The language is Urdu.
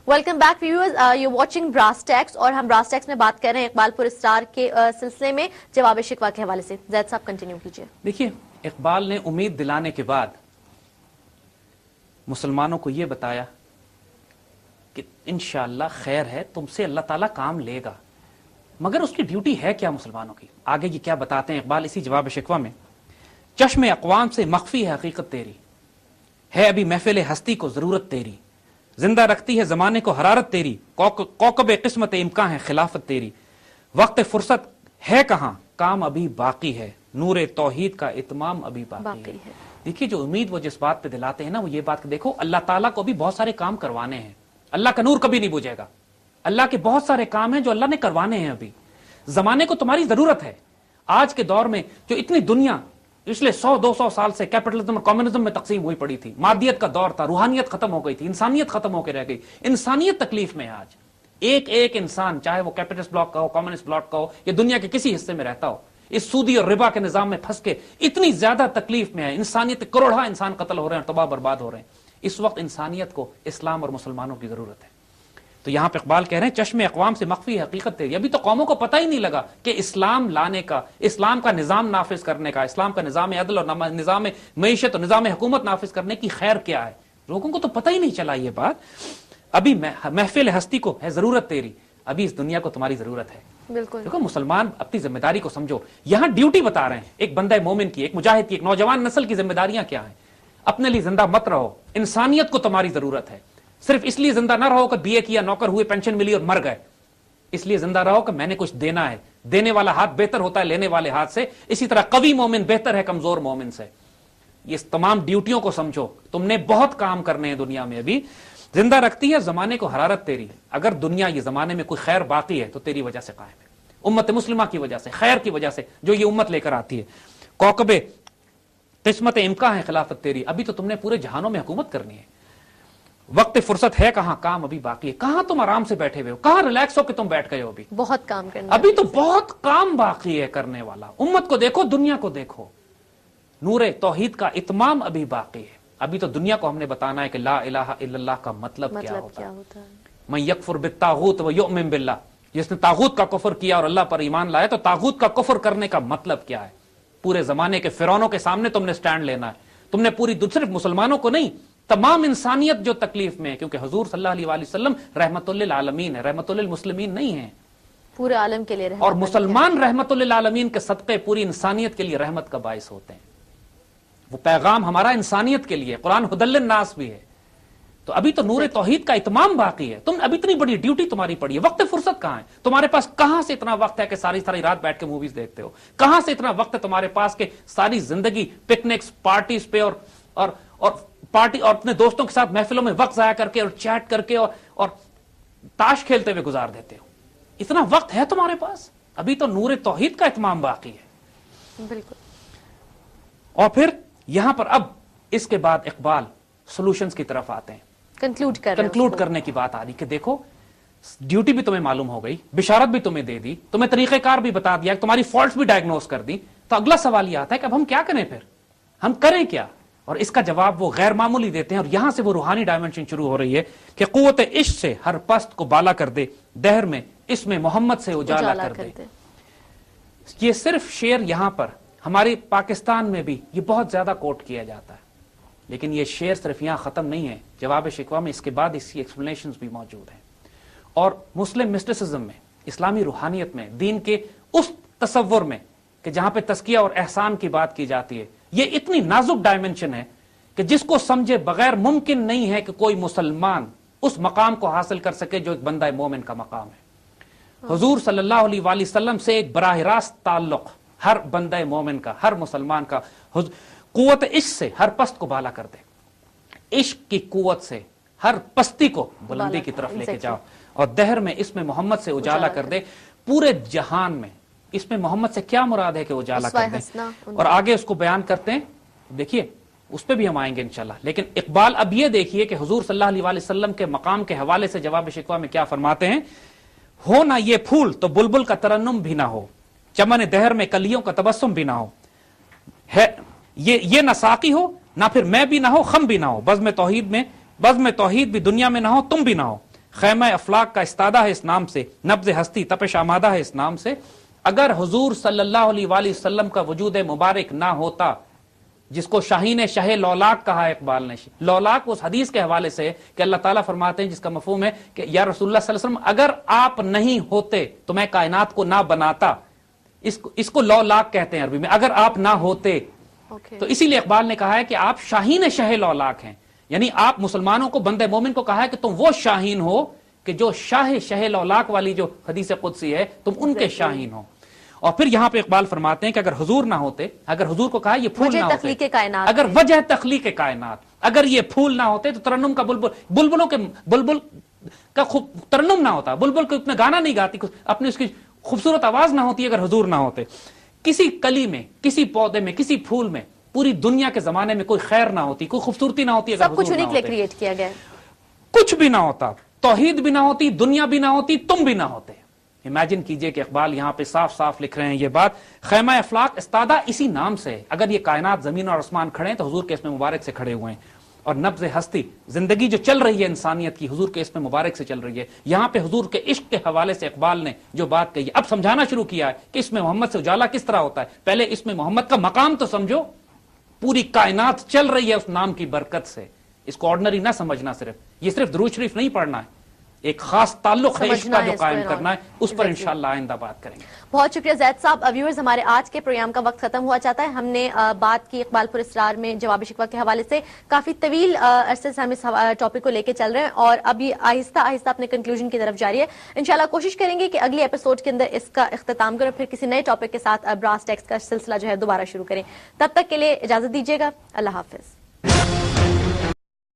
Welcome back viewers, you watching brass tacks, اور ہم براس ٹیکس میں بات کر رہے ہیں اقبال پور اسرار کے سلسلے میں جواب شکوہ کے حوالے سے. زید صاحب کنٹینیو کیجیے. دیکھیے، اقبال نے امید دلانے کے بعد مسلمانوں کو یہ بتایا کہ انشاءاللہ خیر ہے، تم سے اللہ تعالیٰ کام لے گا، مگر اس کی ڈیوٹی ہے کیا مسلمانوں کی؟ آگے یہ کیا بتاتے ہیں اقبال اسی جواب شکوہ میں؟ چشم اقوام سے مخفی ہے حقیقت تیری، ہے ابھی محفل ہستی کو ضرورت تیری، زندہ رکھتی ہے زمانے کو حرارت تیری، کوکب قسمت امکان ہے خلافت تیری، وقت فرصت ہے کہاں کام ابھی باقی ہے، نور توحید کا اتمام ابھی باقی ہے. دیکھیے، جو امید وہ جس بات پہ دلاتے ہیں نا، وہ یہ بات کہ دیکھو اللہ تعالیٰ کو بھی بہت سارے کام کروانے ہیں، اللہ کا نور کبھی نہیں بجھے گا، اللہ کے بہت سارے کام ہیں جو اللہ نے کروانے ہیں. ابھی زمانے کو تمہاری ضرورت ہے. آج کے دور میں جو اتنی دنیا پچھلے 100-200 سال سے کیپٹلزم اور کمیونزم میں تقسیم ہوئی پڑی تھی، مادیت کا دور تھا، روحانیت ختم ہو گئی تھی، انسانیت ختم ہو کے رہ گئی. انسانیت تکلیف میں ہے آج. ایک ایک انسان، چاہے وہ کیپٹلسٹ بلاک کا ہو، کمیونسٹ بلاک کا ہو، یا دنیا کے کسی حصے میں رہتا ہو، اس سودی اور ربا کے نظام میں پھنس کے اتنی زیادہ تکلیف میں ہے. انسانیت کروڑا انسان قتل ہو رہے ہیں اور تباہ برباد ہو رہے ہیں. اس وقت انسانیت کو اسلام اور مسلمانوں کی ضرورت ہے. تو یہاں پہ اقبال کہہ رہے ہیں چشم اقوام سے مخفی حقیقت تیری. ابھی تو قوموں کو پتہ ہی نہیں لگا کہ اسلام لانے کا، اسلام کا نظام نافذ کرنے کا، اسلام کا نظام عدل اور نظام معیشت اور نظام حکومت نافذ کرنے کی خیر کیا ہے. لوگوں کو تو پتہ ہی نہیں چلا یہ بات. ابھی محفل ہستی کو ہے ضرورت تیری، ابھی اس دنیا کو تمہاری ضرورت ہے. بالکل. دیکھو مسلمان اپنی ذمہ داری کو سمجھو. یہاں ڈیوٹی بتا رہے ہیں ایک بندہ مومن کی، ایک مجاہد کی، ایک نوجوان نسل کی ذمہ داریاں کیا ہیں. اپنے لیے زندہ مت رہو، انسانیت کو تمہاری ضرورت ہے. صرف اس لیے زندہ نہ رہو کہ بی اے کیا، نوکر ہوئے، پینشن ملی اور مر گئے. اس لیے زندہ رہو کہ میں نے کچھ دینا ہے. دینے والا ہاتھ بہتر ہوتا ہے لینے والے ہاتھ سے. اسی طرح قوی مومن بہتر ہے کمزور مومن سے. یہ تمام ڈیوٹیوں کو سمجھو. تم نے بہت کام کرنے ہیں دنیا میں. ابھی زندہ رکھتی ہے زمانے کو حرارت تیری. اگر دنیا یہ زمانے میں کوئی خیر باقی ہے تو تیری وجہ سے قائم ہے، امت مسلمہ کی وجہ سے، خیر کی وجہ سے جو یہ امت لے کر آتی ہے. کوکب قسمت امکان ہے خلافت تیری. ابھی تو تم نے پورے جہانوں میں حکومت کرنی ہے. وقت فرصت ہے کہاں کام ابھی باقی ہے. کہاں تم آرام سے بیٹھے ہوئے ہو، کہاں ریلیکس ہو کہ تم بیٹھ گئے ہو. ابھی بہت کام کرنا، ابھی تو بہت کام باقی ہے کرنے والا. امت کو دیکھو، دنیا کو دیکھو. نور توحید کا اتمام ابھی باقی ہے. ابھی تو دنیا کو ہم نے بتانا ہے کہ لا الہ الا اللہ کا مطلب کیا ہوتا ہے. من یکفر بالطاغوت و یؤمن باللہ، جس نے طاغوت کا کفر کیا اور اللہ پر ایمان لایا، تو طاغوت کا کفر کرنے کا مطلب کیا ہے. پورے زمانے کے فرعونوں کے سامنے تم نے سٹینڈ لینا ہے. تم نے پوری صرف مسلمانوں کو نہیں، تمام انسانیت جو تکلیف میں ہے، کیونکہ حضور صلی اللہ علیہ وسلم رحمت للعالمین ہے، رحمت للمسلمین نہیں ہے، پورے عالم کے لیے رحمت. اور مسلمان رحمت للعالمین کے صدقے پوری انسانیت کے لیے رحمت کا باعث ہوتے ہیں. وہ پیغام ہمارا انسانیت کے لیے، قرآن ہدی للناس بھی ہے. تو ابھی تو نور توحید کا اتمام باقی ہے. تم ابھی اتنی بڑی ڈیوٹی تمہاری پڑی ہے. وقت فرصت کہاں ہے تمہارے پاس؟ کہاں سے اتنا وقت ہے کہ ساری رات بیٹھ کے موویز دیکھتے ہو؟ کہاں سے اتنا وقت ہے تمہارے پاس کہ ساری زندگی پکنکس، پارٹیز پہ اور پارٹی اور اپنے دوستوں کے ساتھ محفلوں میں وقت ضائع کر کے اور چیٹ کر کے اور تاش کھیلتے ہوئے گزار دیتے ہو؟ اتنا وقت ہے تمہارے پاس؟ ابھی تو نور توحید کا اتمام باقی ہے. بالکل. اور پھر یہاں پر اب اس کے بعد اقبال سولوشنز کی طرف آتے ہیں. کنکلوڈ کرنے کی بات آ رہی کہ دیکھو ڈیوٹی بھی تمہیں معلوم ہو گئی، بشارت بھی تمہیں دے دی، تمہیں طریقہ کار بھی بتا دیا، تمہاری فالٹس بھی ڈائگنوز کر دی. تو اگلا سوال یہ آتا ہے کہ اب ہم کیا کریں؟ پھر ہم کریں کیا؟ اور اس کا جواب وہ غیر معمولی دیتے ہیں. اور یہاں سے وہ روحانی ڈائمنشن شروع ہو رہی ہے کہ قوت عشق سے ہر پست کو بالا کر دے، دہر میں اس میں محمد سے اجالا کر دے. یہ صرف شعر یہاں پر ہمارے پاکستان میں بھی یہ بہت زیادہ کوٹ کیا جاتا ہے، لیکن یہ شعر صرف یہاں ختم نہیں ہے. جواب شکوہ میں اس کے بعد اس کی ایکسپلینیشنز بھی موجود ہیں. اور مسلم مسٹسزم میں، اسلامی روحانیت میں، دین کے اس تصور میں کہ جہاں پہ تزکیہ اور احسان کی بات کی جاتی ہے، یہ اتنی نازک ڈائمنشن ہے کہ جس کو سمجھے بغیر ممکن نہیں ہے کہ کوئی مسلمان اس مقام کو حاصل کر سکے جو ایک بندہ مومن کا مقام ہے. حضور صلی اللہ علیہ وآلہ وسلم سے ایک براہ راست تعلق ہر بندہ مومن کا، ہر مسلمان کا. قوت عشق سے ہر پست کو بالا کر دے. عشق کی قوت سے ہر پستی کو بلندی کی طرف لے کے جاؤ. اور دہر میں اس میں محمد سے اجالا کر دے. پورے جہان میں اس میں محمد سے کیا مراد ہے کہ اجالا کر دیں؟ اور آگے اس کو بیان کرتے ہیں. دیکھیے اس پہ بھی ہم آئیں گے انشاءاللہ. لیکن اقبال اب یہ دیکھیے کہ حضور صلی اللہ علیہ وآلہ وسلم کے مقام کے حوالے سے جواب شکوہ میں کیا فرماتے ہیں. ہو نہ یہ پھول تو بلبل کا ترنم بھی نہ ہو، چمن دہر میں کلیوں کا تبسم بھی نہ ہو، یہ نہ ساقی ہو نہ پھر میں بھی نہ ہو، خم بھی نہ ہو، بزم توحید بھی دنیا میں نہ ہو، تم بھی نہ ہو، خیمہ افلاق کا استادہ ہے اس نام سے، نبض ہستی تپش آمادہ ہے اس نام سے. اگر حضور صلی اللہ علیہ وآلہ وسلم کا وجود مبارک نہ ہوتا، جس کو شاہین شہ لولاک کہا اقبال نے، لولاک اس حدیث کے حوالے سے کہ اللہ تعالیٰ فرماتے ہیں جس کا مفہوم ہے کہ یا رسول اللہ صلی اللہ علیہ وسلم اگر آپ نہیں ہوتے تو میں کائنات کو نہ بناتا. اس کو لولاک کہتے ہیں عربی میں، اگر آپ نہ ہوتے. تو اسی لیے اقبال نے کہا ہے کہ آپ شاہین شہ لولاک ہیں، یعنی آپ مسلمانوں کو، بندے مومن کو کہا ہے کہ تم وہ شاہین ہو کہ جو شاہ شہ لولاک والی جو حدیث قدسی ہے تم ان کے شاہین ہو. اور پھر یہاں پہ اقبال فرماتے ہیں کہ اگر حضور نہ ہوتے، اگر حضور کو کہا یہ پھول نہ ہوتے، اگر وجہ تخلیق کائنات، اگر یہ پھول نہ ہوتے تو ترنم کا بلبل کا ترنم نہ ہوتا، بلبل کو اتنا گانا نہیں گاتی، اپنی اس کی خوبصورت آواز نہ ہوتی اگر حضور نہ ہوتے. کسی کلی میں، کسی پودے میں، کسی پھول میں، پوری دنیا کے زمانے میں کوئی خیر نہ ہوتی، کوئی خوبصورتی نہ ہوتی اگر سب کچھ انہیں کے لیے کریٹ کیا گیا، کچھ بھی نہ ہوتا، توحید بھی نہ ہوتی، دنیا بھی نہ ہوتی، تم بھی نہ ہوتے. امیجن کیجئے کہ اقبال یہاں پہ صاف صاف لکھ رہے ہیں یہ بات. خیمہ افلاق استادہ اسی نام سے ہے. اگر یہ کائنات زمین اور آسمان کھڑے ہیں تو حضور کے اسم مبارک سے کھڑے ہوئے ہیں. اور نبض ہستی، زندگی جو چل رہی ہے انسانیت کی، حضور کے اسم مبارک سے چل رہی ہے. یہاں پہ حضور کے عشق کے حوالے سے اقبال نے جو بات کہی، اب سمجھانا شروع کیا ہے کہ اسم محمد سے اجالا کس طرح ہوتا ہے. پہلے اسم محمد کا مقام تو سمجھو، پوری کائنات چل رہی ہے اس نام کی برکت سے. اس کو آرڈنری نہ سمجھنا، یہ صرف درود شریف نہیں پڑھنا ہے، ایک خاص تعلق ہے عشق کا جو قائم کرنا ہے. اس پر انشاءاللہ آئندہ بات کریں گے. بہت شکریہ زید صاحب. ویورز، ہمارے آج کے پروگرام کا وقت ختم ہوا چاہتا ہے. ہم نے بات کی اقبال پر اسرار میں جواب شکوہ کے حوالے سے، کافی طویل عرصے سے ہم اس ٹاپک کو لے کے چل رہے ہیں اور اب یہ آہستہ آہستہ اپنے کنکلوژن کی طرف جاری ہے. انشاءاللہ کوشش کریں گے کہ اگلی ایپیسوڈ کے اندر اس کا اختتام کریں، پھر کسی نئے ٹاپک کے ساتھ براس ٹیکس کا سلسلہ جو ہے دوبارہ شروع کریں. تب تک کے لیے اجازت دیجیے گا. اللہ حافظ.